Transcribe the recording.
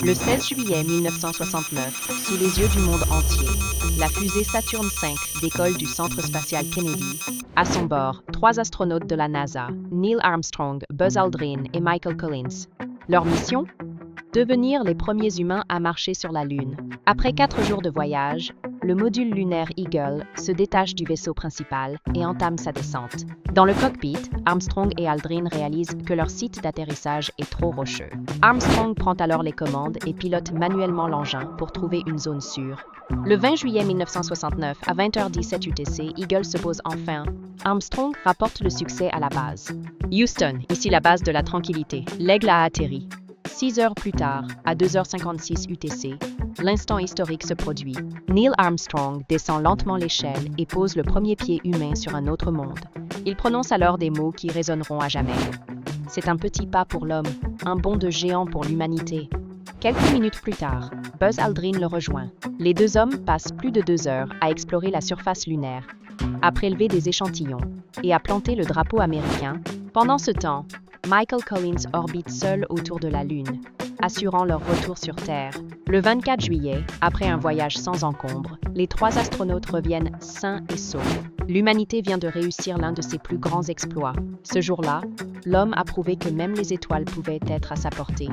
Le 16 juillet 1969, sous les yeux du monde entier, la fusée Saturn V décolle du Centre spatial Kennedy. À son bord, 3 astronautes de la NASA, Neil Armstrong, Buzz Aldrin et Michael Collins. Leur mission? Devenir les premiers humains à marcher sur la Lune. Après 4 jours de voyage, le module lunaire Eagle se détache du vaisseau principal et entame sa descente. Dans le cockpit, Armstrong et Aldrin réalisent que leur site d'atterrissage est trop rocheux. Armstrong prend alors les commandes et pilote manuellement l'engin pour trouver une zone sûre. Le 20 juillet 1969, à 20h17 UTC, Eagle se pose enfin. Armstrong rapporte le succès à la base. Houston, ici la base de la tranquillité. L'Aigle a atterri. 6 heures plus tard, à 2h56 UTC, l'instant historique se produit. Neil Armstrong descend lentement l'échelle et pose le premier pied humain sur un autre monde. Il prononce alors des mots qui résonneront à jamais. C'est un petit pas pour l'homme, un bond de géant pour l'humanité. Quelques minutes plus tard, Buzz Aldrin le rejoint. Les deux hommes passent plus de 2 heures à explorer la surface lunaire, à prélever des échantillons et à planter le drapeau américain. Pendant ce temps, Michael Collins orbite seul autour de la Lune, assurant leur retour sur Terre. Le 24 juillet, après un voyage sans encombre, les 3 astronautes reviennent sains et saufs. L'humanité vient de réussir l'un de ses plus grands exploits. Ce jour-là, l'homme a prouvé que même les étoiles pouvaient être à sa portée.